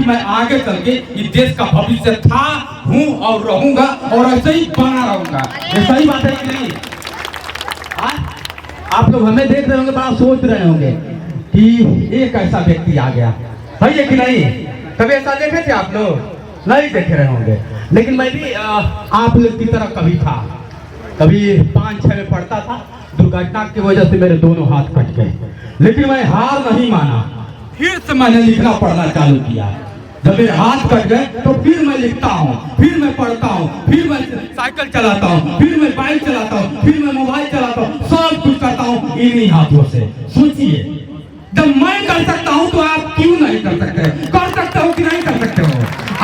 कि मैं आगे चल के इस देश का भविष्य था, हूँ और रहूंगा और ऐसे ही बना रहूंगा। ये सही बात है कि नहीं? आप लोग हमें देख रहे होंगे, बड़ा सोच रहे होंगे कि एक ऐसा व्यक्ति आ गया, सही है कि नहीं? कभी ऐसा देखे थे आप लोग? नहीं देखे रहे होंगे, लेकिन मैं भी आप लोग की तरह कभी था। कभी 5-6 में पढ़ता था, दुर्घटना की वजह से मेरे दोनों हाथ कट गए, लेकिन मैं हार नहीं माना। फिर से मैंने लिखना पढ़ना चालू किया। जब मेरे हाथ कट गए तो फिर मैं लिखता हूँ, फिर मैं पढ़ता हूँ, फिर मैं साइकिल चलाता हूँ, फिर मैं बाइक चलाता हूँ, फिर मैं मोबाइल चलाता हूँ, सब कुछ करता हूँ इन्हीं हाथों से। सोचिए, जब मैं कर सकता हूँ तो आप क्यों नहीं कर सकते? कर सकते हो कि नहीं कर सकते हो?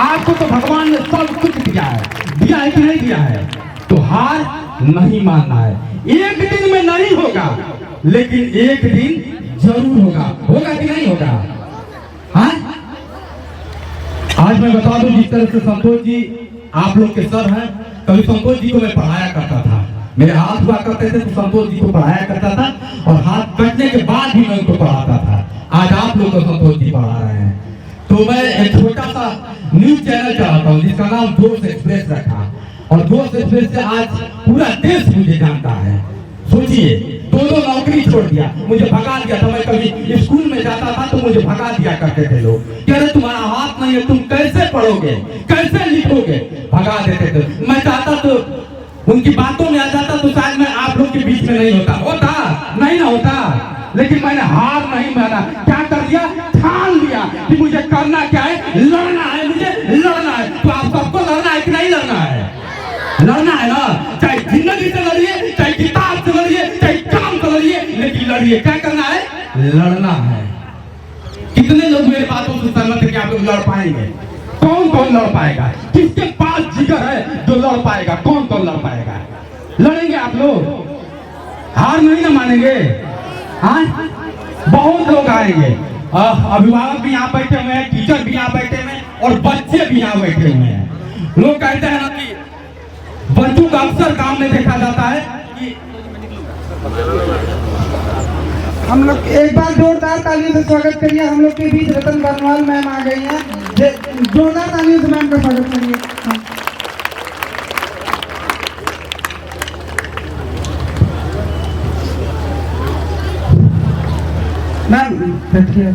आपको तो भगवान ने सब कुछ दिया है कि नहीं दिया है? तो हार नहीं मानना है। एक दिन में नहीं होगा, लेकिन एक दिन जरूर होगा। होगा कि नहीं होगा? हाँ, आज मैं बता दूं, जिस तरह से संतोष जी आप लोग के सर हैं, कभी संतोष जी को मैं पढ़ाया करता था। मेरे हाथ हुआ करते थे तो संतोष जी को पढ़ाया करता था, और हाथ कटने के बाद भी मैं उनको पढ़ाता था। आज आप लोग को संतोष जी पढ़ा रहे हैं। तो मैं एक छोटा सा न्यूज चैनल चलाता हूँ जिसका नाम दोस्त एक्सप्रेस रखा, और दोस्त एक्सप्रेस से आज पूरा देश मुझे जानता है। सोचिए, दोनों नौकरी छोड़ दिया, मुझे भगा दिया था। मैं कभी स्कूल में जाता था तो मुझे भगा दिया करते थे लोग, कि अरे तुम्हारा हाथ नहीं है, तुम कैसे पढ़ोगे, कैसे लिखोगे, भगा देते थे। मैं चाहता तो उनकी बातों में आ जाता तो शायद मैं आप लोग के बीच में नहीं होता नहीं ना होता। लेकिन मैंने हार नहीं माना। क्या कर दिया? ठान लिया कि मुझे करना क्या है, लड़ना है, मुझे लड़ना है। तो आप सबको लड़ना है कि नहीं लड़ना है? लड़ना है ना, चाहे जिंदगी से लड़िए, चाहे किताब से लड़िए, चाहे काम से लड़िए, लेकिन लड़िए। क्या करना है? लड़ना है। कितने लोग मेरे बातों से सहमत है कि आप लोग लड़ पाएंगे? कौन कौन लड़ पाएगा? किसके पास जिगर है जो लड़ पाएगा? कौन कौन लड़ पाएगा? लड़ेंगे आप लोग? हार नहीं ना मानेंगे? हाँ, बहुत लोग आएंगे। अभिभावक भी यहाँ बैठे हुए हैं, टीचर भी यहाँ बैठे हुए हैं, और बच्चे भी यहाँ बैठे हुए हैं। लोग कहते हैं ना कि बच्चों का अक्सर काम में देखा जाता है कि हम लोग एक बार जोरदार तालियों से स्वागत करिए। हम लोग के बीच रतन बरनवाल मैम आ गई हैं, जोरदार तालियों से मैम का स्वागत करिए। मैम बैठिए।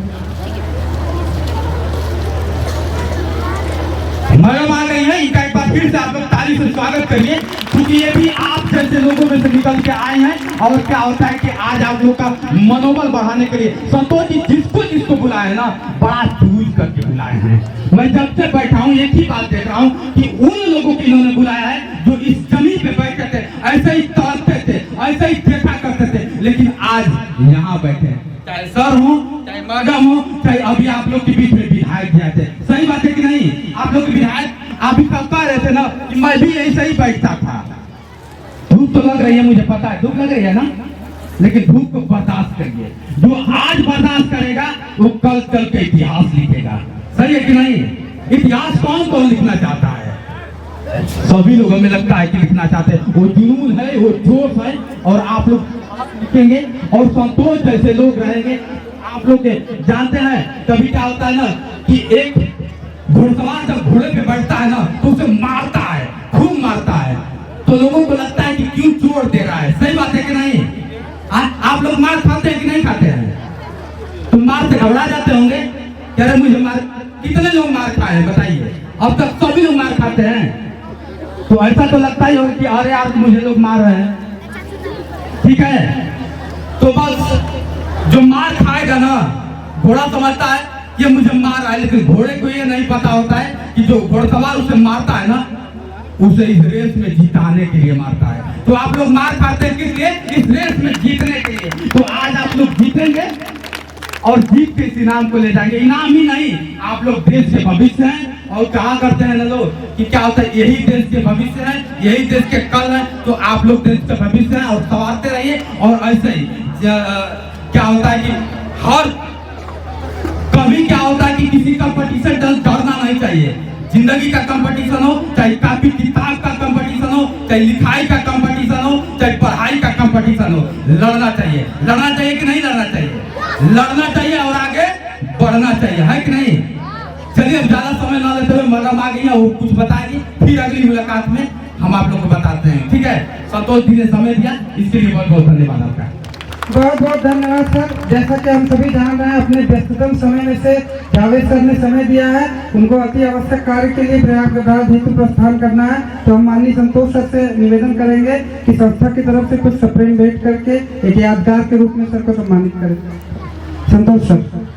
मैडम आ गई है, इनका एक बार फिर से आप लोग ताली से स्वागत करिए, क्योंकि ये भी आप जैसे लोगों में से निकल के आए हैं। और क्या होता है कि आज आप लोग का मनोबल बढ़ाने के लिए संतोष जी जिसको बुलाए ना, बड़ा चूज करके बुलाए हैं। मैं जब से बैठा हूँ एक ही बात देख रहा हूँ कि उन लोगों को इन्होंने बुलाया है जो इस जमीन पे बैठते थे, ऐसे ही तड़पते थे, ऐसे ही देखा करते थे, लेकिन आज यहाँ बैठे, चाहे सर हो, चाहे मैडम हो, चाहे अभी आप लोग के बीच में विधायक भी आते। सही बात है कि नहीं? आप लोग के विधायक आप भी कह रहे थे ना कि मैं भी ऐसे ही बैठता था। धूप तो लग रही है, मुझे पता है धूप लग रही है ना, लेकिन धूप को बर्दाश्त करिए। जो आज बर्दाश्त करेगा वो कल चल के इतिहास लिखेगा। सही है कि नहीं? इतिहास कौन कौन लिखना चाहता है? सभी लोगों में लगता है कि लिखना चाहते हैं। वो जुनून है, वो जोश है, और आप लोग लिखेंगे, और संतोष जैसे लोग रहेंगे। आप लोग जानते हैं कभी क्या होता है ना कि एक घुड़सवार जब घोड़े पे बैठता है ना तो उसे मारता है, खूब मारता है, तो लोगों को लगता है कि क्यों चोट दे रहा है। सही बात है कि नहीं? आप लोग मार खाते हैं कि नहीं खाते हैं? तुम मार से घबरा जाते होंगे, कह रहे मुझे मार। कितने लोग मार खाए हैं बताइए? अब तक सभी लोग मार खाते हैं, तो ऐसा तो लगता ही होगा कि अरे यार मुझे लोग मार रहे हैं। ठीक है, तो बस जो मार खाएगा ना, घोड़ा समझता है ये मुझे मार रहा है, लेकिन घोड़े को ये नहीं पता होता है कि जो घोड़सवार उसे मारता है ना, उसे इस रेस में जीताने के लिए मारता है। तो आप लोग मार खाते हैं किस लिए? इस रेस में जीतने के लिए। तो आज आप लोग जीतेंगे और जीत के इस इनाम को ले जाएंगे। इनाम ही नहीं, आप लोग देश के भविष्य हैं। और कहा करते हैं ना लोग कि क्या होता है, यही देश के भविष्य है, यही देश के कल है। तो आप लोग देश के भविष्य हैं और संवारते रहिए। और ऐसे ही क्या होता है कि हर कभी क्या होता है कि किसी कंपटीशन डरना नहीं चाहिए। जिंदगी का कंपटीशन हो, चाहे कापी किताब का कंपटीशन हो, चाहे लिखाई का कंपटीशन हो, चाहे पढ़ाई का कंपटीशन हो, लड़ना चाहिए। लड़ना चाहिए कि नहीं लड़ना चाहिए? लड़ना चाहिए और आगे बढ़ना चाहिए, है कि नहीं? चलिए अब मैडम आ गई है, वो कुछ बताएगी, फिर अगली मुलाकात में हम आप लोग को बताते हैं। ठीक है, संतोष जी ने समय दिया, इसके लिए बहुत बहुत धन्यवाद आपका। बहुत बहुत धन्यवाद सर। जैसा कि हम सभी जान रहे हैं, अपने व्यस्ततम समय में से जावेद सर ने समय दिया है, उनको अति आवश्यक कार्य के लिए प्रयागराज हेतु प्रस्थान करना है, तो हम माननीय संतोष सर से निवेदन करेंगे कि संस्था की तरफ से कुछ सप्रेम भेंट करके एक यादगार के रूप में सर को सम्मानित करें। संतोष सर।